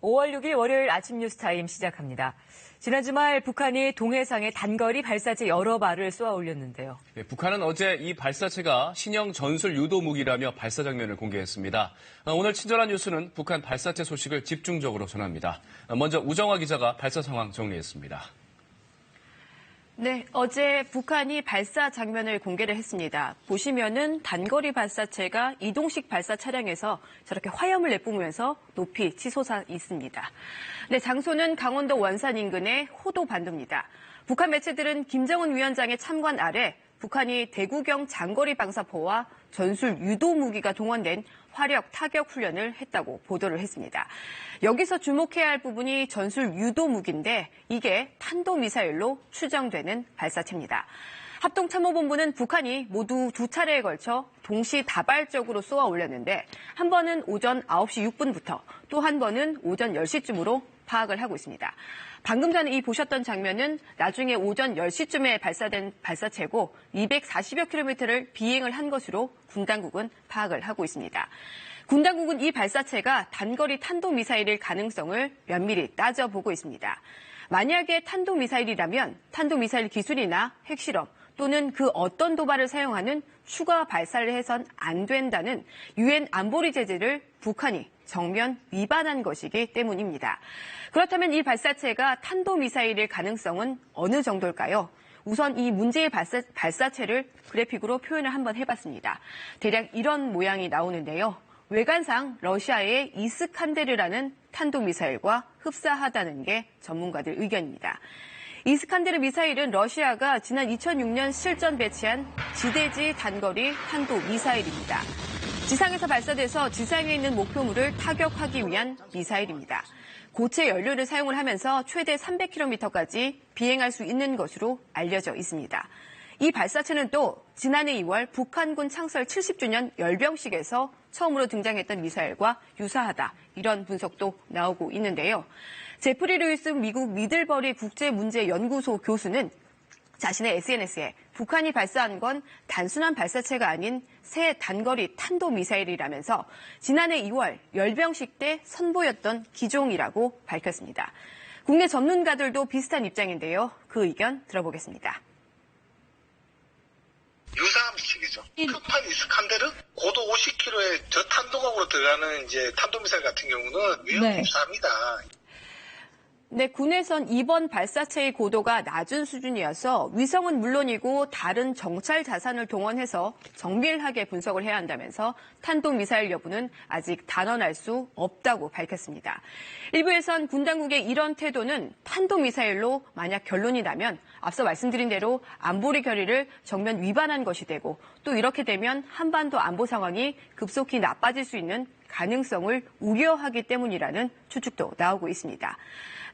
5월 6일 월요일 아침 뉴스타임 시작합니다. 지난 주말 북한이 동해상에 단거리 발사체 여러 발을 쏘아 올렸는데요. 네, 북한은 어제 이 발사체가 신형 전술 유도 무기라며 발사 장면을 공개했습니다. 오늘 친절한 뉴스는 북한 발사체 소식을 집중적으로 전합니다. 먼저 우정화 기자가 발사 상황 정리했습니다. 네, 어제 북한이 발사 장면을 공개를 했습니다. 보시면은 단거리 발사체가 이동식 발사 차량에서 저렇게 화염을 내뿜으면서 높이 치솟아 있습니다. 네, 장소는 강원도 원산 인근의 호도 반도입니다. 북한 매체들은 김정은 위원장의 참관 아래 북한이 대구경 장거리 방사포와 전술 유도 무기가 동원된 화력 타격 훈련을 했다고 보도를 했습니다. 여기서 주목해야 할 부분이 전술 유도 무기인데 이게 탄도미사일로 추정되는 발사체입니다. 합동참모본부는 북한이 모두 두 차례에 걸쳐 동시다발적으로 쏘아 올렸는데 한 번은 오전 9시 6분부터 또 한 번은 오전 10시쯤으로 파악을 하고 있습니다. 방금 전에 이 보셨던 장면은 나중에 오전 10시쯤에 발사된 발사체고 240여 킬로미터를 비행을 한 것으로 군 당국은 파악을 하고 있습니다. 군 당국은 이 발사체가 단거리 탄도미사일일 가능성을 면밀히 따져보고 있습니다. 만약에 탄도미사일이라면 탄도미사일 기술이나 핵실험 또는 그 어떤 도발을 사용하는 추가 발사를 해선 안 된다는 유엔 안보리 제재를 북한이 정면 위반한 것이기 때문입니다. 그렇다면 이 발사체가 탄도미사일일 가능성은 어느 정도일까요? 우선 이 문제의 발사체를 그래픽으로 표현을 한번 해봤습니다. 대략 이런 모양이 나오는데요. 외관상 러시아의 이스칸데르라는 탄도미사일과 흡사하다는 게 전문가들 의견입니다. 이스칸데르 미사일은 러시아가 지난 2006년 실전 배치한 지대지 단거리 탄도미사일입니다. 지상에서 발사돼서 지상에 있는 목표물을 타격하기 위한 미사일입니다. 고체 연료를 사용을 하면서 최대 300km까지 비행할 수 있는 것으로 알려져 있습니다. 이 발사체는 또 지난해 2월 북한군 창설 70주년 열병식에서 처음으로 등장했던 미사일과 유사하다. 이런 분석도 나오고 있는데요. 제프리 루이스 미국 미들버리 국제문제연구소 교수는 자신의 SNS에 북한이 발사한 건 단순한 발사체가 아닌 새 단거리 탄도미사일이라면서 지난해 2월 열병식 때 선보였던 기종이라고 밝혔습니다. 국내 전문가들도 비슷한 입장인데요. 그 의견 들어보겠습니다. 유사한 미식이죠. 급한 이스칸데르 고도 50km의 저탄도각으로 들어가는 이제 탄도미사일 같은 경우는 위험이 유사합니다. 네, 군에선 이번 발사체의 고도가 낮은 수준이어서 위성은 물론이고 다른 정찰 자산을 동원해서 정밀하게 분석을 해야 한다면서 탄도미사일 여부는 아직 단언할 수 없다고 밝혔습니다. 일부에선 군 당국의 이런 태도는 탄도미사일로 만약 결론이 나면 앞서 말씀드린 대로 안보리 결의를 정면 위반한 것이 되고 또 이렇게 되면 한반도 안보 상황이 급속히 나빠질 수 있는 가능성을 우려하기 때문이라는 추측도 나오고 있습니다.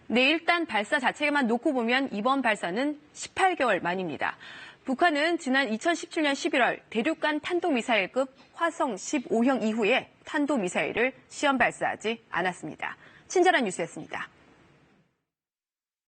네, 일단 발사 자체만 놓고 보면 이번 발사는 18개월 만입니다. 북한은 지난 2017년 11월 대륙간 탄도미사일급 화성 15형 이후에 탄도미사일을 시험 발사하지 않았습니다. 친절한 뉴스였습니다.